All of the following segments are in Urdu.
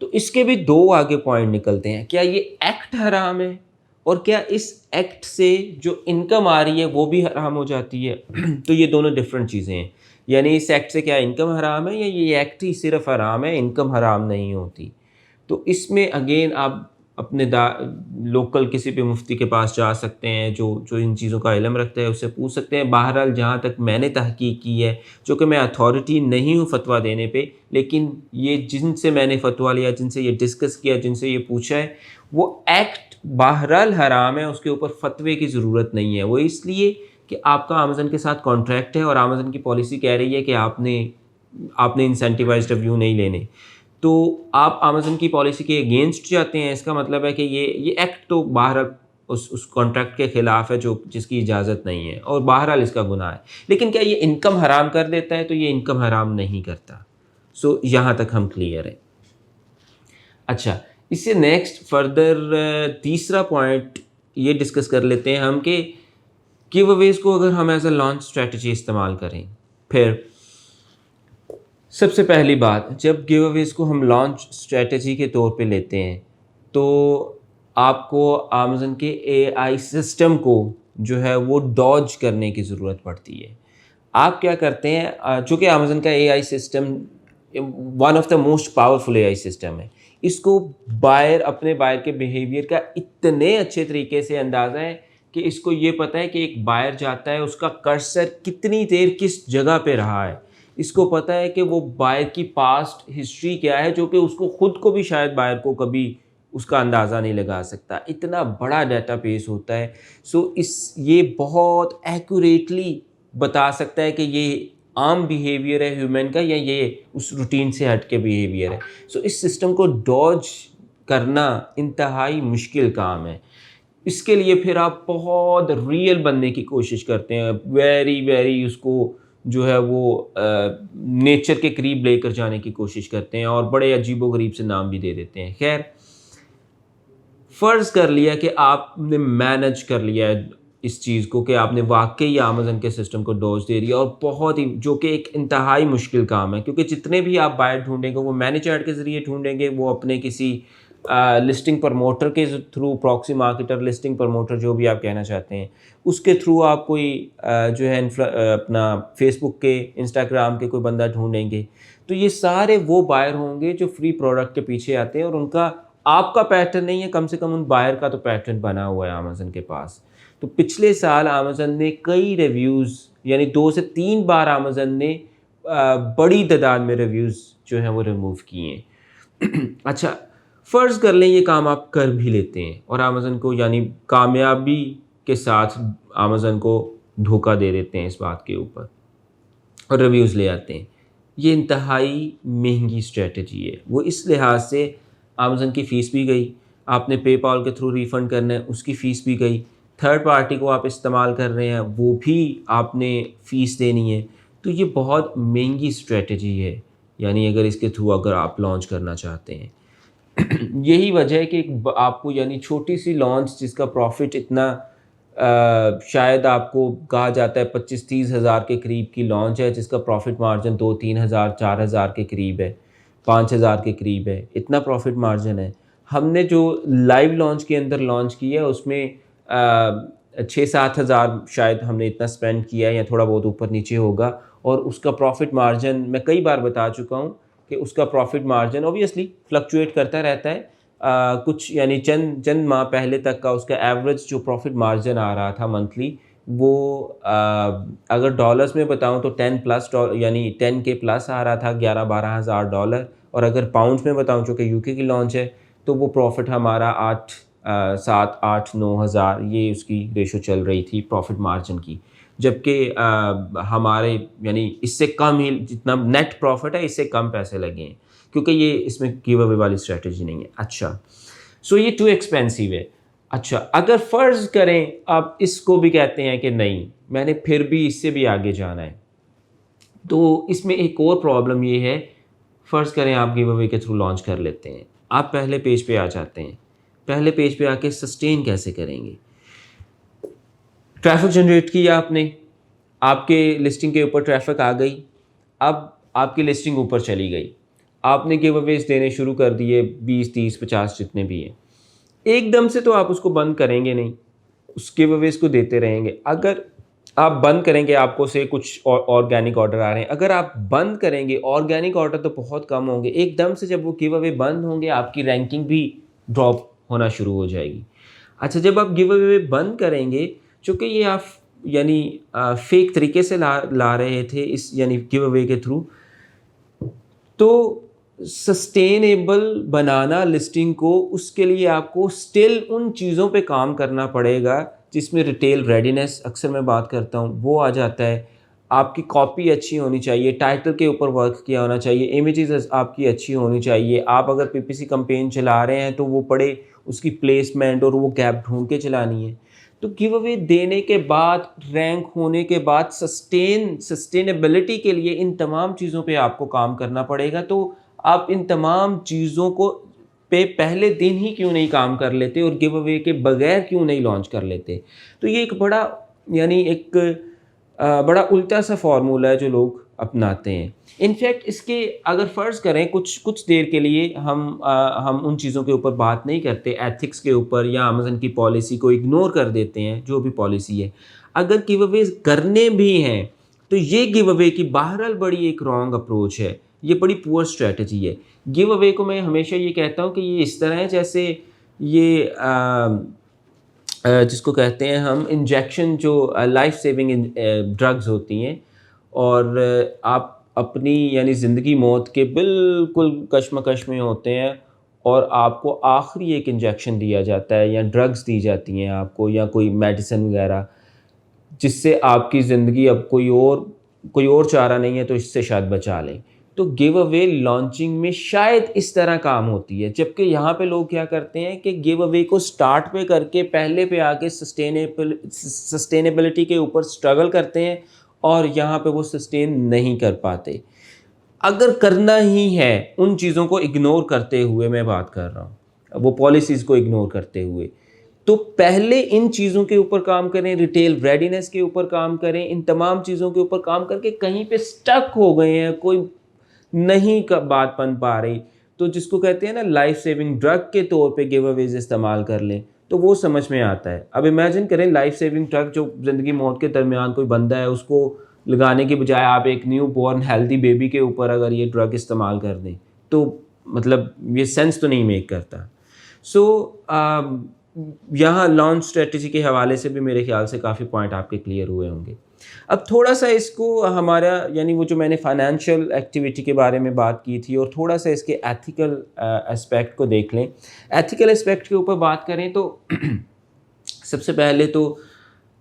تو اس کے بھی دو آگے پوائنٹ نکلتے ہیں. کیا یہ ایکٹ حرام ہے اور کیا اس ایکٹ سے جو انکم آ رہی ہے وہ بھی حرام ہو جاتی ہے؟ تو یہ دونوں ڈفرینٹ چیزیں ہیں. یعنی اس ایکٹ سے کیا انکم حرام ہے یا یہ ایکٹ ہی صرف حرام ہے، انکم حرام نہیں ہوتی؟ تو اس میں اگین آپ اپنے لوکل کسی بھی مفتی کے پاس جا سکتے ہیں جو ان چیزوں کا علم رکھتا ہے، اس سے پوچھ سکتے ہیں. بہرحال جہاں تک میں نے تحقیق کی ہے، چونکہ میں اتھارٹی نہیں ہوں فتویٰ دینے پہ، لیکن یہ جن سے میں نے فتویٰ لیا، جن سے یہ ڈسکس کیا، جن سے یہ پوچھا ہے، وہ ایکٹ بہرحال حرام ہے، اس کے اوپر فتوے کی ضرورت نہیں ہے. وہ اس لیے کہ آپ کا امیزن کے ساتھ کانٹریکٹ ہے اور امیزن کی پالیسی کہہ رہی ہے کہ آپ نے انسینٹیوائزڈ ریویو نہیں لینے. تو آپ امیزن کی پالیسی کے اگینسٹ جاتے ہیں، اس کا مطلب ہے کہ یہ ایکٹ تو بہرحال اس کانٹریکٹ کے خلاف ہے جس کی اجازت نہیں ہے، اور بہرحال اس کا گناہ ہے. لیکن کیا یہ انکم حرام کر دیتا ہے؟ تو یہ انکم حرام نہیں کرتا. یہاں تک ہم کلیئر ہیں. اچھا، اس سے نیکسٹ فردر تیسرا پوائنٹ یہ ڈسکس کر لیتے ہیں ہم کہ گیو اویز کو اگر ہم ایز اے لانچ اسٹریٹجی استعمال کریں. پھر سب سے پہلی بات، جب گیو اویز کو ہم لانچ اسٹریٹجی کے طور پہ لیتے ہیں تو آپ کو امیزن کے اے آئی سسٹم کو جو ہے وہ ڈاج کرنے کی ضرورت پڑتی ہے. آپ کیا کرتے ہیں، چونکہ امیزن کا A I system one of the most powerful A I system ہے، اس کو اپنے بائر کے بیہیویئر کا اتنے اچھے طریقے سے اندازہ ہے کہ اس کو یہ پتہ ہے کہ ایک بائر جاتا ہے، اس کا کرسر کتنی دیر کس جگہ پہ رہا ہے. اس کو پتہ ہے کہ وہ بائر کی پاسٹ ہسٹری کیا ہے، جو کہ اس کو خود کو بھی شاید بائر کو کبھی اس کا اندازہ نہیں لگا سکتا. اتنا بڑا ڈیٹا بیس ہوتا ہے. یہ بہت ایکوریٹلی بتا سکتا ہے کہ یہ عام بیہیویئر ہے ہیومن کا یا یہ اس روٹین سے ہٹ کے بیہیویئر ہے. اس سسٹم کو ڈاج کرنا انتہائی مشکل کام ہے. اس کے لیے پھر آپ بہت ریئل بننے کی کوشش کرتے ہیں، ویری اس کو جو ہے وہ نیچر کے قریب لے کر جانے کی کوشش کرتے ہیں، اور بڑے عجیب و غریب سے نام بھی دے دیتے ہیں. خیر، فرض کر لیا کہ آپ نے مینج کر لیا ہے اس چیز کو کہ آپ نے واقعی امیزن کے سسٹم کو ڈوز دے دیا، اور بہت ہی جو کہ ایک انتہائی مشکل کام ہے، کیونکہ جتنے بھی آپ بائر ڈھونڈیں گے وہ مینیج ایڈ کے ذریعے ڈھونڈیں گے، وہ اپنے کسی لسٹنگ پروموٹر کے through, proxy marketer, listing promoter, جو بھی آپ کہنا چاہتے ہیں، اس کے تھرو آپ کوئی جو ہے اپنا فیس بک کے، انسٹاگرام کے کوئی بندہ ڈھونڈیں گے. تو یہ سارے وہ بائر ہوں گے جو فری پروڈکٹ کے پیچھے آتے ہیں، اور ان کا آپ کا پیٹرن نہیں ہے، کم سے کم ان بائر کا تو پیٹرن بنا ہوا ہے امیزن کے پاس. تو پچھلے سال امیزن نے کئی ریویوز، یعنی 2 سے 3 بار امیزن نے بڑی تعداد میں ریویوز جو ہیں وہ ریموو کیے ہیں. اچھا، فرض کر لیں یہ کام آپ کر بھی لیتے ہیں اور امیزن کو، یعنی کامیابی کے ساتھ امیزن کو دھوکہ دے دیتے ہیں اس بات کے اوپر اور ریویوز لے آتے ہیں. یہ انتہائی مہنگی اسٹریٹجی ہے. وہ اس لحاظ سے امیزن کی فیس بھی گئی، آپ نے پے پال کے تھرو ریفنڈ کرنا ہے، اس کی فیس بھی گئی، تھرڈ پارٹی کو آپ استعمال کر رہے ہیں، وہ بھی آپ نے فیس دینی ہے. تو یہ بہت مہنگی اسٹریٹجی ہے، یعنی اگر اس کے تھرو اگر آپ لانچ کرنا چاہتے ہیں. یہی وجہ ہے کہ آپ کو، یعنی چھوٹی سی لانچ جس کا پروفٹ اتنا شاید آپ کو کہا جاتا ہے 25-30 ہزار کے قریب کی لانچ ہے، جس کا پروفٹ مارجن 2-3 ہزار 4 ہزار کے قریب ہے، 5 ہزار کے قریب ہے، اتنا پروفٹ مارجن ہے. ہم نے جو لائیو لانچ کے اندر لانچ کیا ہے اس میں 6-7 ہزار شاید ہم نے اتنا اسپینڈ کیا ہے، یا تھوڑا بہت اوپر نیچے ہوگا، اور اس کا پروفٹ مارجن میں کئی بار بتا چکا ہوں کہ اس کا پروفٹ مارجن اوبیسلی فلکچویٹ کرتا رہتا ہے. کچھ یعنی چند ماہ پہلے تک کا اس کا ایوریج جو پروفٹ مارجن آ رہا تھا منتھلی، وہ اگر ڈالرز میں بتاؤں تو 10+، یعنی 10K+ آ رہا تھا، 11-12 ہزار ڈالر. اور اگر پاؤنڈز میں بتاؤں، چونکہ یو کے کی لانچ ہے، تو وہ پروفٹ ہمارا 7-8-9 ہزار، یہ اس کی ریشو چل رہی تھی پروفٹ مارجن کی. جبکہ ہمارے یعنی اس سے کم ہی، جتنا نیٹ پروفٹ ہے اس سے کم پیسے لگے ہیں، کیونکہ یہ اس میں گیو اوے والی اسٹریٹجی نہیں ہے. اچھا، یہ ٹو ایکسپینسو ہے. اچھا، اگر فرض کریں آپ اس کو بھی کہتے ہیں کہ نہیں، میں نے پھر بھی اس سے بھی آگے جانا ہے، تو اس میں ایک اور پرابلم یہ ہے. فرض کریں آپ گیو اوے کے تھرو لانچ کر لیتے ہیں، آپ پہلے پیج پہ آ جاتے ہیں. پہلے پیج پہ آ کے سسٹین کیسے کریں گے؟ ٹریفک جنریٹ کیا آپ نے، آپ کے لسٹنگ کے اوپر ٹریفک آ گئی، اب آپ کی لسٹنگ اوپر چلی گئی، آپ نے گیو اویز دینے شروع کر دیے 20 30 50 جتنے بھی ہیں. ایک دم سے تو آپ اس کو بند کریں گے نہیں, اس گیو اویز کو دیتے رہیں گے. اگر آپ بند کریں گے, آپ کو سے کچھ آرگینک آرڈر آ رہے ہیں, اگر آپ بند کریں گے آرگینک آرڈر تو بہت کم ہوں گے. ایک دم سے جب وہ گیو اوے بند ہوں گے آپ کی رینکنگ بھی ڈراپ ہونا شروع ہو جائے گی. اچھا, جب آپ گیو اوے بند کریں گے, چونکہ یہ آپ یعنی فیک طریقے سے لا رہے تھے اس یعنی گیو اوے کے تھرو, تو سسٹینیبل بنانا لسٹنگ کو, اس کے لیے آپ کو اسٹل ان چیزوں پہ کام کرنا پڑے گا جس میں ریٹیل ریڈینس اکثر میں بات کرتا ہوں وہ آ جاتا ہے. آپ کی کاپی اچھی ہونی چاہیے, ٹائٹل کے اوپر ورک کیا ہونا چاہیے, امیجز آپ کی اچھی ہونی چاہیے. آپ اگر پی پی سی کمپین چلا رہے ہیں تو وہ پڑے اس کی پلیسمنٹ اور وہ گیپ ڈھونڈ کے چلانی ہے. تو گیو اوے دینے کے بعد, رینک ہونے کے بعد, سسٹینیبلٹی کے لیے ان تمام چیزوں پہ آپ کو کام کرنا پڑے گا. تو آپ ان تمام چیزوں کو پہ پہلے دن ہی کیوں نہیں کام کر لیتے اور گیو اوے کے بغیر کیوں نہیں لانچ کر لیتے. تو یہ ایک بڑا یعنی ایک بڑا الٹا سا فارمولہ ہے جو لوگ اپناتے ہیں. انفیکٹ اس کے اگر فرض کریں کچھ دیر کے لیے ہم ان چیزوں کے اوپر بات نہیں کرتے, ایتھکس کے اوپر یا امازون کی پالیسی کو اگنور کر دیتے ہیں, جو بھی پالیسی ہے. اگر گیو اویز کرنے بھی ہیں تو یہ گیو اوے کی بہرحال بڑی ایک رانگ اپروچ ہے, یہ بڑی پور اسٹریٹجی ہے. گیو اوے کو میں ہمیشہ یہ کہتا ہوں کہ یہ اس طرح ہے جیسے یہ جس کو کہتے ہیں ہم انجیکشن, جو لائف سیونگ ڈرگز ہوتی ہیں, اور آپ اپنی یعنی زندگی موت کے بالکل کشمکش میں ہوتے ہیں اور آپ کو آخری ایک انجیکشن دیا جاتا ہے یا ڈرگز دی جاتی ہیں آپ کو یا کوئی میڈیسن وغیرہ, جس سے آپ کی زندگی اب کوئی اور چارہ نہیں ہے تو اس سے شاید بچا لیں. تو گیو اوے لانچنگ میں شاید اس طرح کام ہوتی ہے, جبکہ یہاں پہ لوگ کیا کرتے ہیں کہ گیو اوے کو سٹارٹ پہ کر کے پہلے پہ آ کے سسٹینیبلٹی کے اوپر سٹرگل کرتے ہیں اور یہاں پہ وہ سسٹین نہیں کر پاتے. اگر کرنا ہی ہے ان چیزوں کو اگنور کرتے ہوئے, میں بات کر رہا ہوں وہ پالیسیز کو اگنور کرتے ہوئے, تو پہلے ان چیزوں کے اوپر کام کریں, ریٹیل ریڈینس کے اوپر کام کریں, ان تمام چیزوں کے اوپر کام کر کے کہیں پہ سٹک ہو گئے ہیں, کوئی نہیں بات بن پا رہی, تو جس کو کہتے ہیں نا لائف سیونگ ڈرگ کے طور پہ گیو اویز استعمال کر لیں تو وہ سمجھ میں آتا ہے. اب امیجن کریں لائف سیونگ ڈرگ جو زندگی موت کے درمیان کوئی بندہ ہے, اس کو لگانے کے بجائے آپ ایک نیو بورن ہیلدی بیبی کے اوپر اگر یہ ڈرگ استعمال کر دیں تو مطلب یہ سینس تو نہیں میک کرتا. سو یہاں لانچ اسٹریٹجی کے حوالے سے بھی میرے خیال سے کافی پوائنٹ آپ کے کلیئر ہوئے ہوں گے. اب تھوڑا سا اس کو ہمارا یعنی وہ جو میں نے فائنینشیل ایکٹیویٹی کے بارے میں بات کی تھی اور تھوڑا سا اس کے ایتھیکل اسپیکٹ کو دیکھ لیں. ایتھیکل اسپیکٹ کے اوپر بات کریں تو سب سے پہلے تو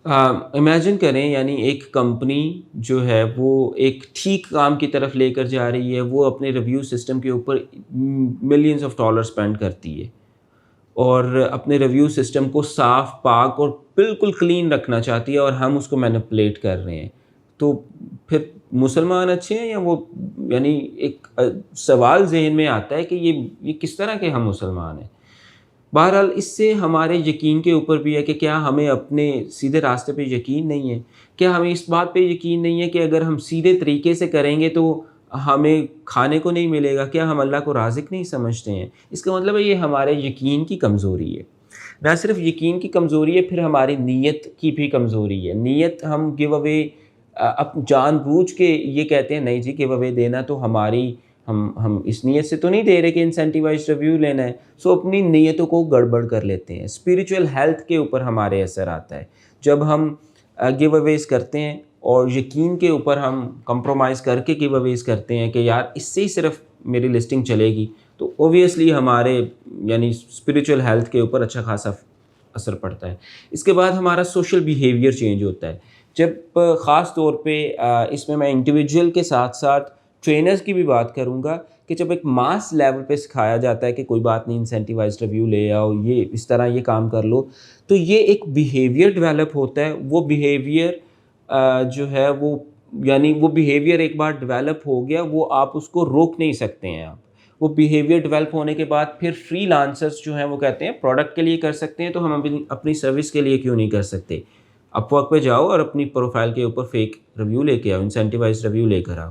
امیجن کریں یعنی ایک کمپنی جو ہے وہ ایک ٹھیک کام کی طرف لے کر جا رہی ہے, وہ اپنے ریویو سسٹم کے اوپر ملینز آف ڈالر اسپینڈ کرتی ہے اور اپنے ریویو سسٹم کو صاف پاک اور بالکل کلین رکھنا چاہتی ہے, اور ہم اس کو مینپولیٹ کر رہے ہیں. تو پھر مسلمان اچھے ہیں یا وہ, یعنی ایک سوال ذہن میں آتا ہے کہ یہ کس طرح کے ہم مسلمان ہیں. بہرحال اس سے ہمارے یقین کے اوپر بھی ہے کہ کیا ہمیں اپنے سیدھے راستے پہ یقین نہیں ہے, کیا ہمیں اس بات پہ یقین نہیں ہے کہ اگر ہم سیدھے طریقے سے کریں گے تو ہمیں کھانے کو نہیں ملے گا, کیا ہم اللہ کو رازق نہیں سمجھتے ہیں. اس کا مطلب ہے یہ ہمارے یقین کی کمزوری ہے. نہ صرف یقین کی کمزوری ہے, پھر ہماری نیت کی بھی کمزوری ہے. نیت ہم گیو اوے جان بوجھ کے یہ کہتے ہیں نہیں جی گیو اوے دینا تو ہماری ہم اس نیت سے تو نہیں دے رہے کہ انسینٹیوائز ریویو لینا ہے, سو اپنی نیتوں کو گڑبڑ کر لیتے ہیں. اسپریچول ہیلتھ کے اوپر ہمارے اثر آتا ہے جب ہم گیو اویز کرتے ہیں اور یقین کے اوپر ہم کمپرومائز کر کے گیو اویز کرتے ہیں کہ یار اس سے ہی صرف میری لسٹنگ چلے گی, تو اوبویسلی ہمارے یعنی اسپریچول ہیلتھ کے اوپر اچھا خاصا اثر پڑتا ہے. اس کے بعد ہمارا سوشل بیہیویئر چینج ہوتا ہے. جب خاص طور پہ اس میں انڈیویجول کے ساتھ ساتھ ٹرینرز کی بھی بات کروں گا کہ جب ایک ماس لیول پہ سکھایا جاتا ہے کہ کوئی بات نہیں انسینٹیوائز ریویو لے آؤ, یہ اس طرح یہ کام کر لو, تو یہ ایک بیہیویئر ڈیولپ ہوتا ہے. وہ بیہیویئر جو ہے وہ یعنی وہ بیہیویئر ایک بار ڈیولپ ہو گیا, وہ آپ اس کو روک نہیں سکتے ہیں. آپ وہ بیہیویئر ڈیولپ ہونے کے بعد پھر فری لانسرز جو ہیں وہ کہتے ہیں پروڈکٹ کے لیے کر سکتے ہیں تو ہم اپنی سروس کے لیے کیوں نہیں کر سکتے. اپ ورک پہ جاؤ اور اپنی پروفائل کے اوپر فیک ریویو لے کے آؤ, انسینٹیوائز ریویو لے کر آؤ.